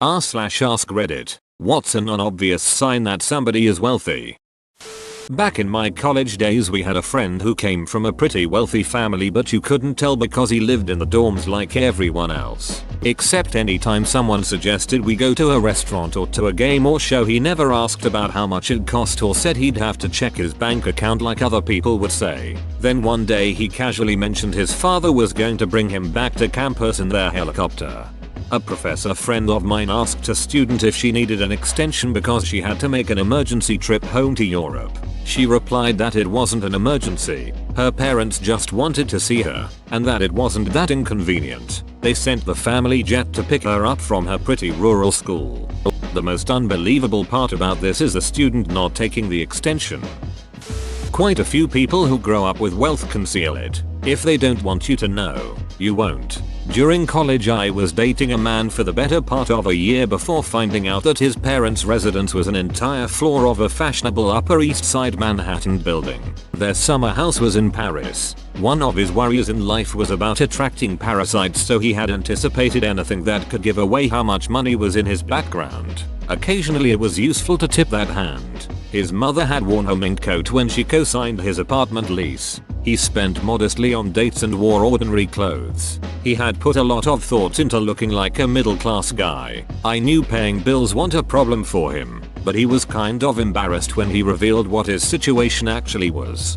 r/ask Reddit. What's a non-obvious sign that somebody is wealthy? Back in my college days we had a friend who came from a pretty wealthy family, but you couldn't tell because he lived in the dorms like everyone else. Except anytime someone suggested we go to a restaurant or to a game or show, he never asked about how much it cost or said he'd have to check his bank account like other people would say. Then one day he casually mentioned his father was going to bring him back to campus in their helicopter. A professor friend of mine asked a student if she needed an extension because she had to make an emergency trip home to Europe. She replied that it wasn't an emergency, her parents just wanted to see her, and that it wasn't that inconvenient. They sent the family jet to pick her up from her pretty rural school. The most unbelievable part about this is the student not taking the extension. Quite a few people who grow up with wealth conceal it. If they don't want you to know, you won't. During college I was dating a man for the better part of a year before finding out that his parents' residence was an entire floor of a fashionable Upper East Side Manhattan building. Their summer house was in Paris. One of his worries in life was about attracting parasites, so he had anticipated anything that could give away how much money was in his background. Occasionally it was useful to tip that hand. His mother had worn her mink coat when she co-signed his apartment lease. He spent modestly on dates and wore ordinary clothes. He had put a lot of thought into looking like a middle-class guy. I knew paying bills wasn't a problem for him, but he was kind of embarrassed when he revealed what his situation actually was.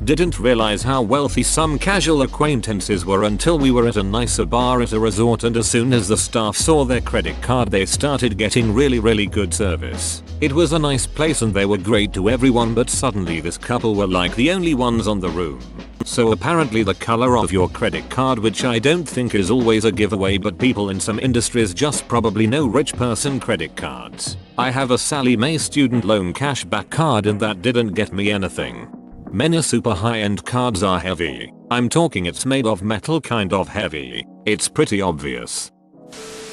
Didn't realize how wealthy some casual acquaintances were until we were at a nicer bar at a resort, and as soon as the staff saw their credit card they started getting really good service. It was a nice place and they were great to everyone, but suddenly this couple were like the only ones on the room. So apparently the color of your credit card, which I don't think is always a giveaway, but people in some industries just probably know rich person credit cards. I have a Sallie Mae student loan cashback card and that didn't get me anything. Many super high-end cards are heavy. I'm talking it's made of metal kind of heavy. It's pretty obvious.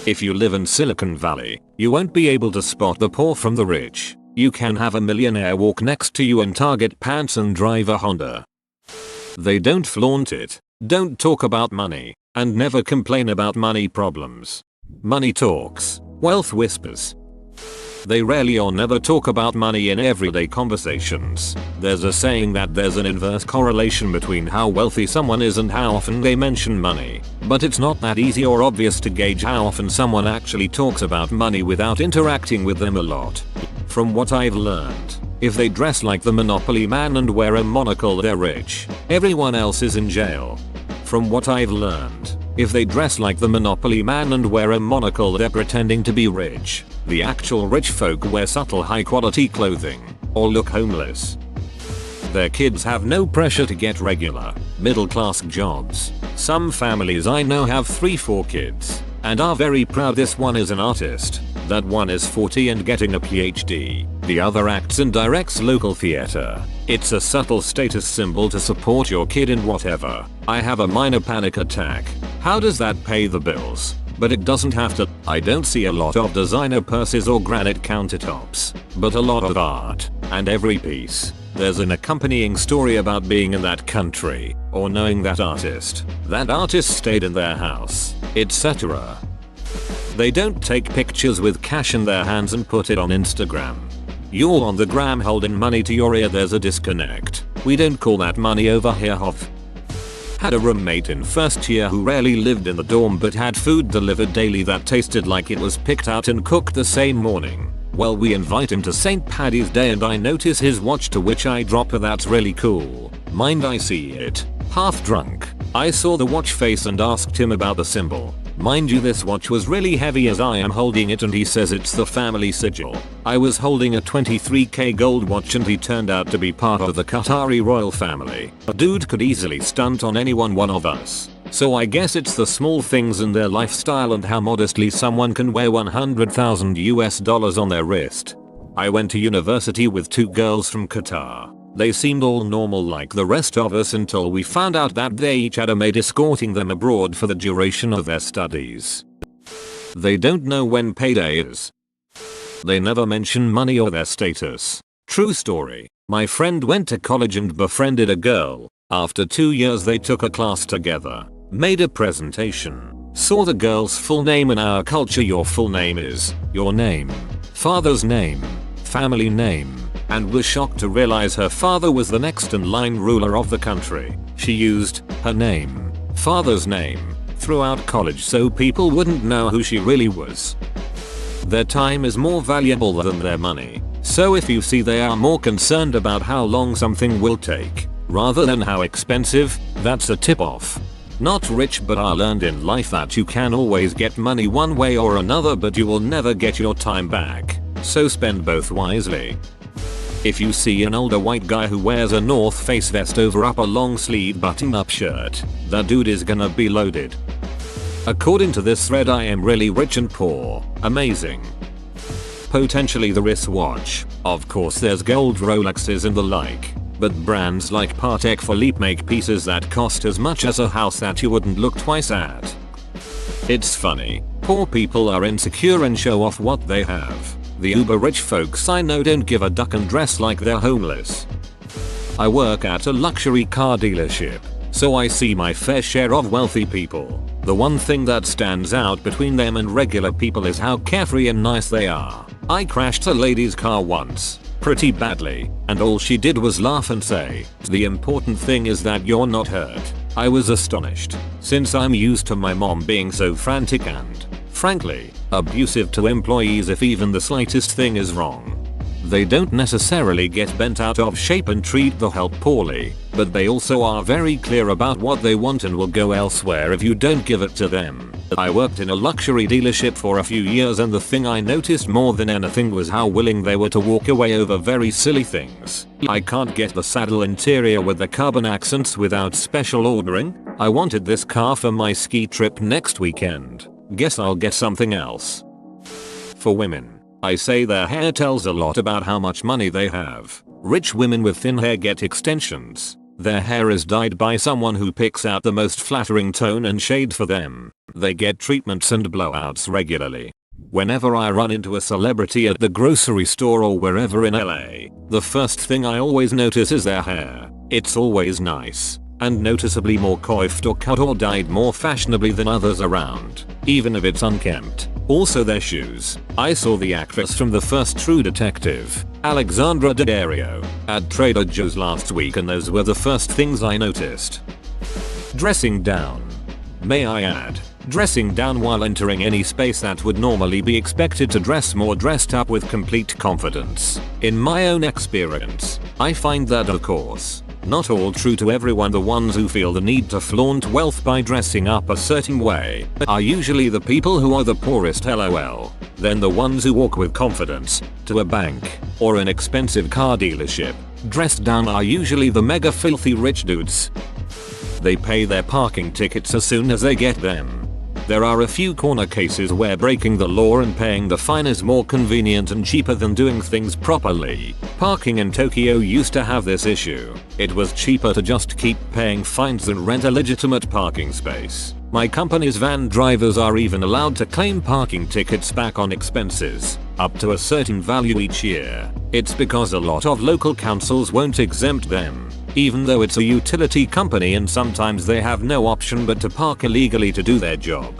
If you live in Silicon Valley, you won't be able to spot the poor from the rich. You can have a millionaire walk next to you in Target pants and drive a Honda. They don't flaunt it, don't talk about money, and never complain about money problems. Money talks, wealth whispers. They rarely or never talk about money in everyday conversations. There's a saying that there's an inverse correlation between how wealthy someone is and how often they mention money. But it's not that easy or obvious to gauge how often someone actually talks about money without interacting with them a lot. From what I've learned, if they dress like the Monopoly man and wear a monocle, they're rich. Everyone else is in jail. From what I've learned, if they dress like the Monopoly man and wear a monocle, they're pretending to be rich. The actual rich folk wear subtle high quality clothing or look homeless. Their kids have no pressure to get regular, middle class jobs. Some families I know have 3-4 kids and are very proud. This one is an artist, that one is 40 and getting a PhD, the other acts and directs local theater. It's a subtle status symbol to support your kid in whatever. I have a minor panic attack. How does that pay the bills? But it doesn't have to. I don't see a lot of designer purses or granite countertops, but a lot of art, and every piece, there's an accompanying story about being in that country, or knowing that artist stayed in their house, etc. They don't take pictures with cash in their hands and put it on Instagram. You're on the gram holding money to your ear, there's a disconnect. We don't call that money over here, Hoff. Had a roommate in first year who rarely lived in the dorm but had food delivered daily that tasted like it was picked out and cooked the same morning. Well, we invite him to St. Paddy's Day and I notice his watch, to which I drop a "That's really cool." Mind, I see it. Half drunk, I saw the watch face and asked him about the symbol. Mind you, this watch was really heavy as I am holding it and he says it's the family sigil. I was holding a 23k gold watch and he turned out to be part of the Qatari royal family. A dude could easily stunt on any one of us. So I guess it's the small things in their lifestyle and how modestly someone can wear $100,000 on their wrist. I went to university with 2 girls from Qatar. They seemed all normal like the rest of us until we found out that they each had a maid escorting them abroad for the duration of their studies. They don't know when payday is. They never mention money or their status. True story. My friend went to college and befriended a girl. After 2 years they took a class together, made a presentation, Saw the girl's full name. In our culture your full name is your name, father's name, family name, and was shocked to realize her father was the next in line ruler of the country. She used her name, father's name, throughout college so people wouldn't know who she really was. Their time is more valuable than their money, so if you see they are more concerned about how long something will take, rather than how expensive, that's a tip-off. Not rich, but I learned in life that you can always get money one way or another, but you will never get your time back, so spend both wisely. If you see an older white guy who wears a North Face vest over up a long sleeve button-up shirt, that dude is gonna be loaded. According to this thread, I am really rich and poor. Amazing. Potentially the wristwatch. Of course there's gold Rolexes and the like, but brands like Patek Philippe make pieces that cost as much as a house that you wouldn't look twice at. It's funny, poor people are insecure and show off what they have. The uber rich folks I know don't give a duck and dress like they're homeless. I work at a luxury car dealership, so I see my fair share of wealthy people. The one thing that stands out between them and regular people is how carefree and nice they are. I crashed a lady's car once, pretty badly, and all she did was laugh and say, "The important thing is that you're not hurt." I was astonished, since I'm used to my mom being so frantic and, frankly, abusive to employees if even the slightest thing is wrong. They don't necessarily get bent out of shape and treat the help poorly, but they also are very clear about what they want and will go elsewhere if you don't give it to them. I worked in a luxury dealership for a few years, and the thing I noticed more than anything was how willing they were to walk away over very silly things. I can't get the saddle interior with the carbon accents without special ordering. I wanted this car for my ski trip next weekend. Guess I'll get something else. For women, I say their hair tells a lot about how much money they have. Rich women with thin hair get extensions. Their hair is dyed by someone who picks out the most flattering tone and shade for them. They get treatments and blowouts regularly. Whenever I run into a celebrity at the grocery store or wherever in LA, the first thing I always notice is their hair. It's always nice, and noticeably more coiffed or cut or dyed more fashionably than others around, even if it's unkempt. Also their shoes. I saw the actress from the first True Detective, Alexandra Daddario, at Trader Joe's last week, and those were the first things I noticed. Dressing down. May I add, dressing down while entering any space that would normally be expected to dress more dressed up with complete confidence. In my own experience, I find that of course, not all true to everyone. The ones who feel the need to flaunt wealth by dressing up a certain way are usually the people who are the poorest, lol. Then the ones who walk with confidence to a bank or an expensive car dealership dressed down are usually the mega filthy rich dudes. They pay their parking tickets as soon as they get them. There are a few corner cases where breaking the law and paying the fine is more convenient and cheaper than doing things properly. Parking in Tokyo used to have this issue. It was cheaper to just keep paying fines than rent a legitimate parking space. My company's van drivers are even allowed to claim parking tickets back on expenses, up to a certain value each year. It's because a lot of local councils won't exempt them, even though it's a utility company, and sometimes they have no option but to park illegally to do their job.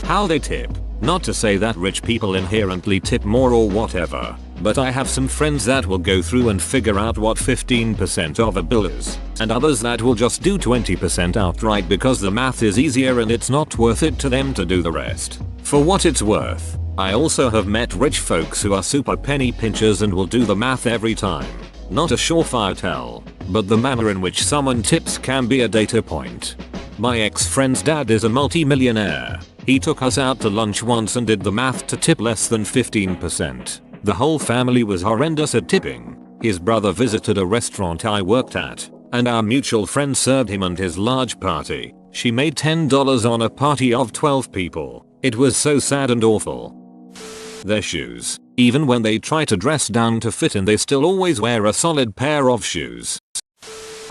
How they tip. Not to say that rich people inherently tip more or whatever, but I have some friends that will go through and figure out what 15% of a bill is, and others that will just do 20% outright because the math is easier and it's not worth it to them to do the rest. For what it's worth, I also have met rich folks who are super penny pinchers and will do the math every time. Not a surefire tell, but the manner in which someone tips can be a data point. My ex-friend's dad is a multi-millionaire. He took us out to lunch once and did the math to tip less than 15%. The whole family was horrendous at tipping. His brother visited a restaurant I worked at, and our mutual friend served him and his large party. She made $10 on a party of 12 people. It was so sad and awful. Their shoes. Even when they try to dress down to fit in, they still always wear a solid pair of shoes.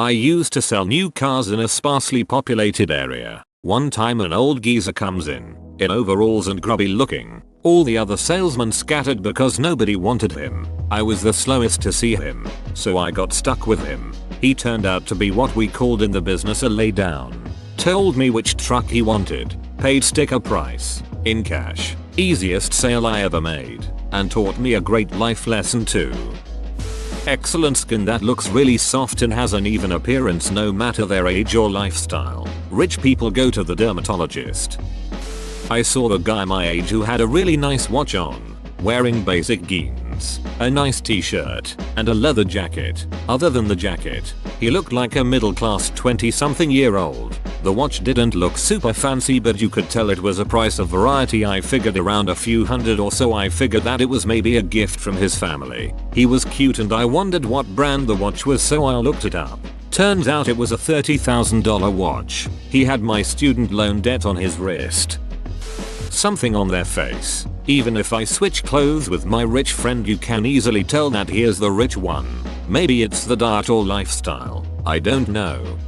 I used to sell new cars in a sparsely populated area. One time an old geezer comes in overalls and grubby looking. All the other salesmen scattered because nobody wanted him. I was the slowest to see him, so I got stuck with him. He turned out to be what we called in the business a laydown. Told me which truck he wanted, Paid sticker price. In cash. Easiest sale I ever made. And taught me a great life lesson too. Excellent skin that looks really soft and has an even appearance no matter their age or lifestyle. Rich people go to the dermatologist. I saw a guy my age who had a really nice watch on, wearing basic jeans, a nice t-shirt, and a leather jacket. Other than the jacket, he looked like a middle-class 20-something-year-old. The watch didn't look super fancy, but you could tell it was a price of variety. I figured around a few hundred or so. I figured that it was maybe a gift from his family. He was cute and I wondered what brand the watch was, so I looked it up. Turns out it was a $30,000 watch. He had my student loan debt on his wrist. Something on their face. Even if I switch clothes with my rich friend, you can easily tell that he is the rich one. Maybe it's the diet or lifestyle. I don't know.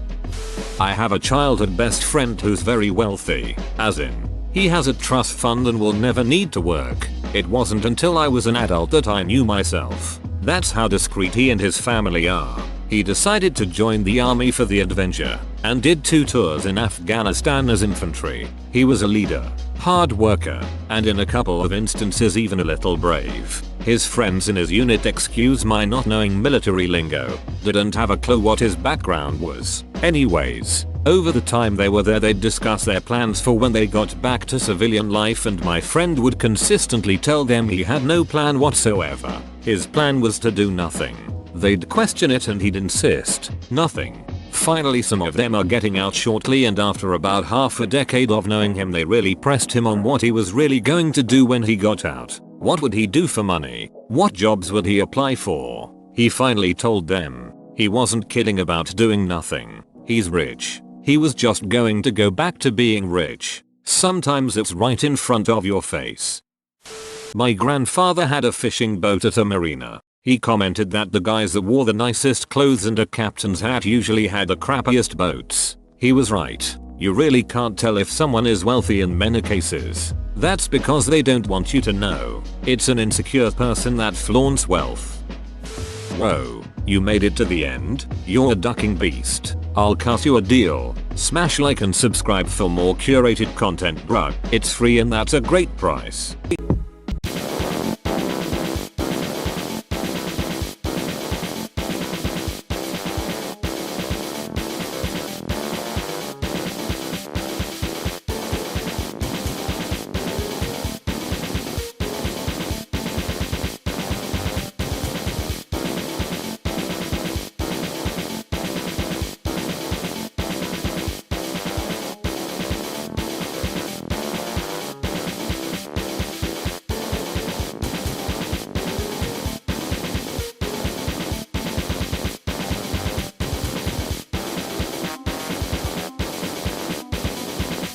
I have a childhood best friend who's very wealthy, as in, he has a trust fund and will never need to work. It wasn't until I was an adult that I knew myself. That's how discreet he and his family are. He decided to join the army for the adventure, and did 2 tours in Afghanistan as infantry. He was a leader, hard worker, and in a couple of instances even a little brave. His friends in his unit, excuse my not knowing military lingo, didn't have a clue what his background was. Anyways, over the time they were there, they'd discuss their plans for when they got back to civilian life, and my friend would consistently tell them he had no plan whatsoever. His plan was to do nothing. They'd question it and he'd insist, nothing. Finally some of them are getting out shortly, and after about half a decade of knowing him, they really pressed him on what he was really going to do when he got out. What would he do for money? What jobs would he apply for? He finally told them he wasn't kidding about doing nothing. He's rich. He was just going to go back to being rich. Sometimes it's right in front of your face. My grandfather had a fishing boat at a marina. He commented that the guys that wore the nicest clothes and a captain's hat usually had the crappiest boats. He was right. You really can't tell if someone is wealthy in many cases. That's because they don't want you to know. It's an insecure person that flaunts wealth. Whoa, you made it to the end? You're a ducking beast. I'll cut you a deal. Smash like and subscribe for more curated content, bruh. It's free and that's a great price.